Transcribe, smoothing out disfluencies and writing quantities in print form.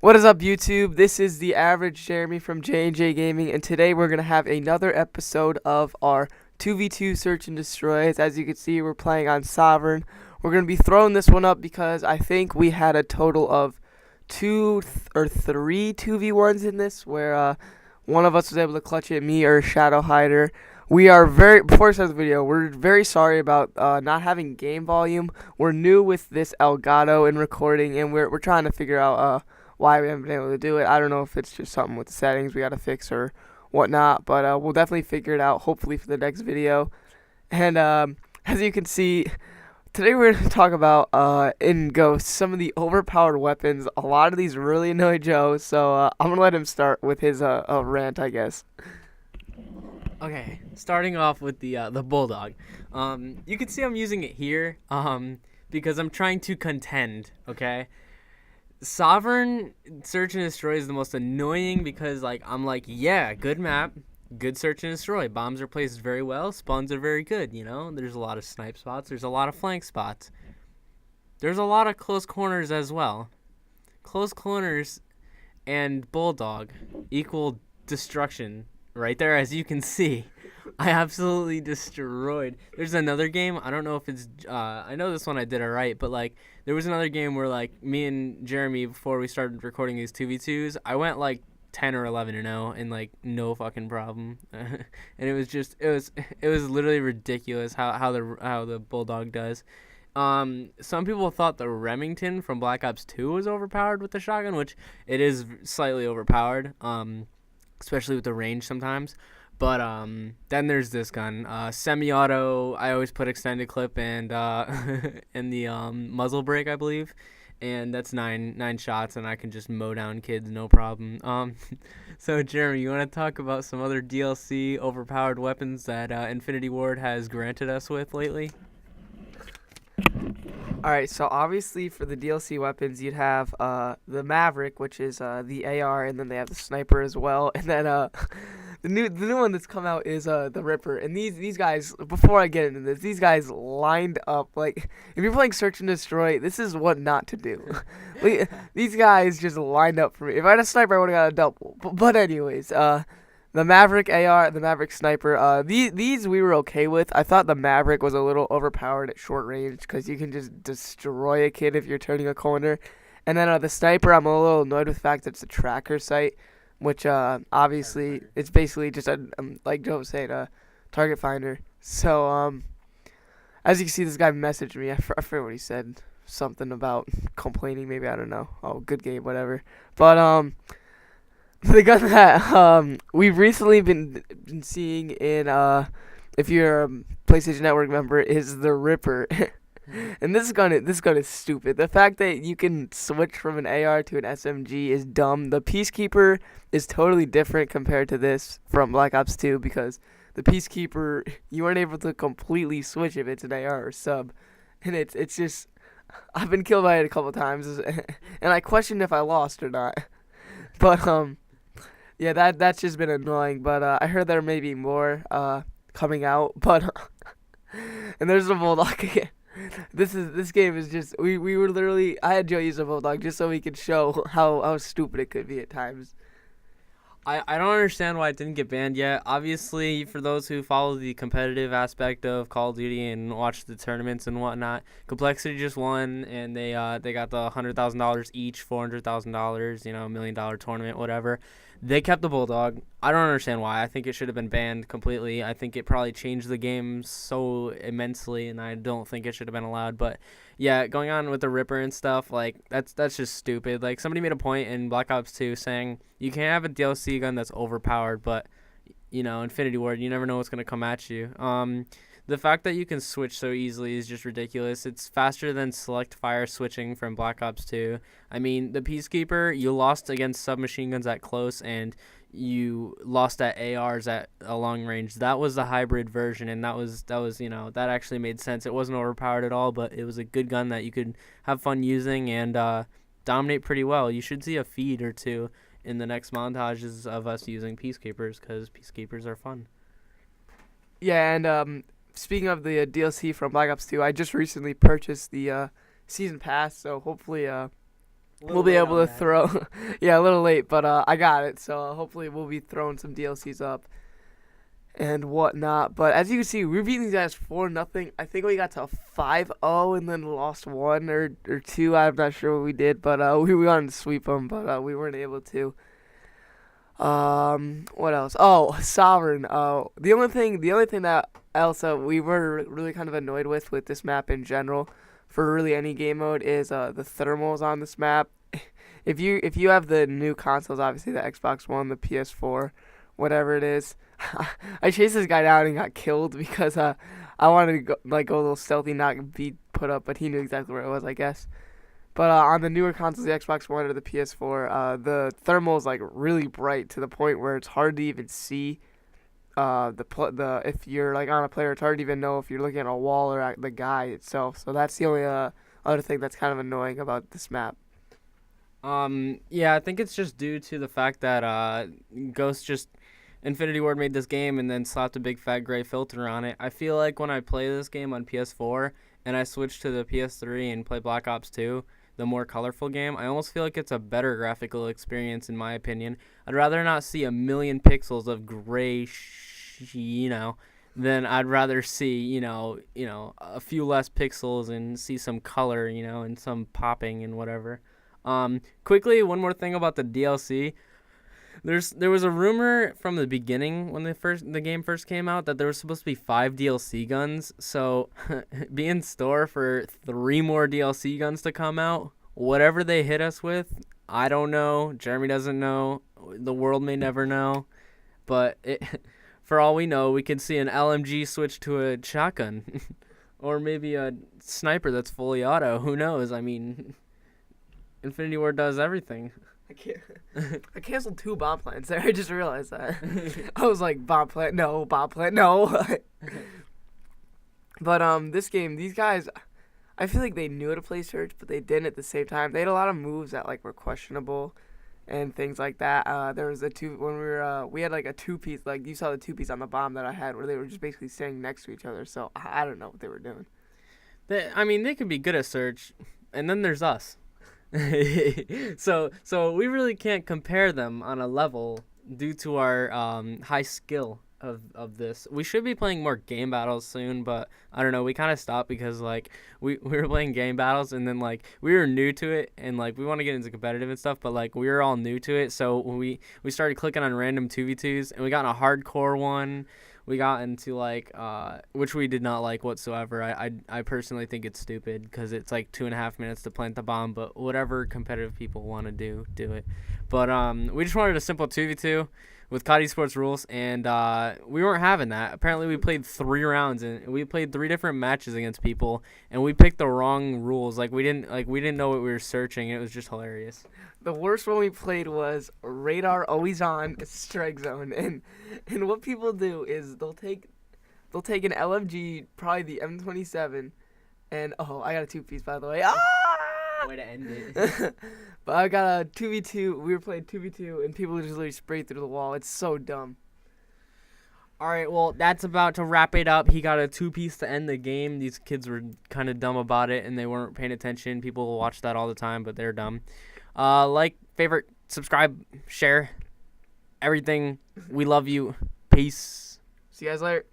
What is up, YouTube? This is the average Jeremy from J&J Gaming, and today we're going to have another episode of our 2v2 Search and Destroys. As you can see, we're playing on Sovereign. We're going to be throwing this one up because I think we had a total of three 2v1s in this, where one of us was able to clutch it, me or Shadow Hider. Before I start the video, we're very sorry about not having game volume. We're new with this Elgato in recording, and we're trying to figure out why we haven't been able to do it. I don't know if it's just something with the settings we got to fix or whatnot, but we'll definitely figure it out, hopefully, for the next video. And as you can see, today we're going to talk about, in Ghost, some of the overpowered weapons. A lot of these really annoy Joe, so I'm going to let him start with his rant, I guess. Okay, starting off with the Bulldog. You can see I'm using it here because I'm trying to contend, okay? Sovereign Search and Destroy is the most annoying because, I'm like, yeah, good map, good search and destroy. Bombs are placed very well. Spawns are very good, you know? There's a lot of snipe spots. There's a lot of flank spots. There's a lot of close corners as well. Close corners and Bulldog equal destruction right there, as you can see. I absolutely destroyed. There's another game. I don't know if it's I know this one I did alright, but there was another game where me and Jeremy, before we started recording these 2v2s, I went 10 or 11-0 and no fucking problem. And it was literally ridiculous how the Bulldog does. Some people thought the Remington from Black Ops 2 was overpowered with the shotgun, which it is slightly overpowered. Especially with the range sometimes. But then there's this gun, semi-auto. I always put extended clip and and the muzzle brake, I believe, and that's nine shots, and I can just mow down kids no problem. So Jeremy, you want to talk about some other DLC overpowered weapons that Infinity Ward has granted us with lately? Alright, so obviously for the DLC weapons, you'd have the Maverick, which is the AR, and then they have the Sniper as well, and then the new one that's come out is the Ripper. And these guys, before I get into this, these guys lined up. If you're playing Search and Destroy, this is what not to do. These guys just lined up for me. If I had a Sniper, I would have got a double. But anyways, the Maverick AR, the Maverick Sniper, these we were okay with. I thought the Maverick was a little overpowered at short range because you can just destroy a kid if you're turning a corner. And then the Sniper, I'm a little annoyed with the fact that it's a tracker sight, which obviously it's basically just like Joe was saying, a target finder. So as you can see, this guy messaged me. I forget what he said. Something about complaining, maybe, I don't know. Oh, good game, whatever. But the gun that we've recently been seeing in, if you're a PlayStation Network member, is the Ripper. And this gun is stupid. The fact that you can switch from an AR to an SMG is dumb. The Peacekeeper is totally different compared to this from Black Ops 2 because the Peacekeeper, you aren't able to completely switch if it's an AR or sub. And it's just, I've been killed by it a couple times, and I questioned if I lost or not. But yeah, that's just been annoying. But I heard there may be more coming out. But and there's the Bulldog again. This game is just, we were literally, I had Joe use a Bulldog just so we could show how stupid it could be at times. I don't understand why it didn't get banned yet. Obviously, for those who follow the competitive aspect of Call of Duty and watch the tournaments and whatnot, Complexity just won, and they got the $100,000 each, $400,000, $1 million tournament, whatever. They kept the Bulldog. I don't understand why. I think it should have been banned completely. I think it probably changed the game so immensely, and I don't think it should have been allowed. But yeah, going on with the Ripper and stuff, that's just stupid. Somebody made a point in Black Ops 2 saying you can't have a DLC gun that's overpowered, but Infinity Ward, you never know what's gonna come at you. The fact that you can switch so easily is just ridiculous. It's faster than select fire switching from Black Ops 2. I mean, the Peacekeeper, you lost against submachine guns at close, and you lost at ARs at a long range. That was the hybrid version, and that was that actually made sense. It wasn't overpowered at all, but it was a good gun that you could have fun using and dominate pretty well. You should see a feed or two in the next montages of us using Peacekeepers because Peacekeepers are fun. Yeah, and speaking of the DLC from Black Ops 2, I just recently purchased the season pass, so hopefully we'll be able to throw. Yeah, a little late, but I got it. So hopefully we'll be throwing some DLCs up and whatnot. But as you can see, we're beating these guys 4-0. I think we got to 5-0 and then lost 1 or 2. I'm not sure what we did, but we wanted to sweep them, but we weren't able to. What else? Oh, Sovereign. The only thing that else we were really kind of annoyed with this map in general, for really any game mode, is the thermals on this map. If you have the new consoles, obviously the Xbox One, the PS4, whatever it is, I chased this guy down and got killed because I wanted to go a little stealthy, not be put up, but he knew exactly where it was, I guess. But on the newer consoles, the Xbox One or the PS4, the thermal is really bright to the point where it's hard to even see if you're on a player. It's hard to even know if you're looking at a wall or at the guy itself. So that's the only other thing that's kind of annoying about this map. Yeah, I think it's just due to the fact that Infinity Ward made this game and then slapped a big fat gray filter on it. I feel like when I play this game on PS4 and I switch to the PS3 and play Black Ops 2, the more colorful game, I almost feel like it's a better graphical experience in my opinion. I'd rather not see a million pixels of gray, than I'd rather see, a few less pixels and see some color, and some popping and whatever. Quickly, one more thing about the DLC. There was a rumor from the beginning when the game first came out that there was supposed to be 5 DLC guns. So be in store for 3 more DLC guns to come out. Whatever they hit us with, I don't know. Jeremy doesn't know. The world may never know. But for all we know, we could see an LMG switch to a shotgun. Or maybe a sniper that's fully auto. Who knows? I mean, Infinity Ward does everything. I canceled 2 bomb plants there. I just realized that. I was like, bomb plant, no. But this game, these guys, I feel like they knew how to play Surge, but they didn't at the same time. They had a lot of moves that were questionable and things like that. There was we had a 2-piece, you saw the 2-piece on the bomb that I had, where they were just basically standing next to each other. So I don't know what they were doing. They could be good at Surge, and then there's us. So we really can't compare them on a level due to our high skill of this. We should be playing more game battles soon, but I don't know, we kind of stopped because we were playing game battles and then we were new to it and we want to get into competitive and stuff, but we were all new to it, so we started clicking on random 2v2s and we got in a hardcore one. We got into which we did not like whatsoever. I personally think it's stupid because it's 2.5 minutes to plant the bomb, but whatever competitive people want to do it. But we just wanted a simple 2v2 with COD Esports rules, and we weren't having that. Apparently we played 3 rounds and we played 3 different matches against people, and we picked the wrong rules. We didn't know what we were searching, and it was just hilarious. The worst one we played was radar always on strike zone, and what people do is they'll take an LMG, probably the M27, and I got a 2-piece by the way. Way to end it. But I got a 2v2. We were playing 2v2, and people just literally sprayed through the wall. It's so dumb. All right, well, that's about to wrap it up. He got a 2-piece to end the game. These kids were kind of dumb about it, and they weren't paying attention. People watch that all the time, but they're dumb. Favorite, subscribe, share, everything. We love you. Peace. See you guys later.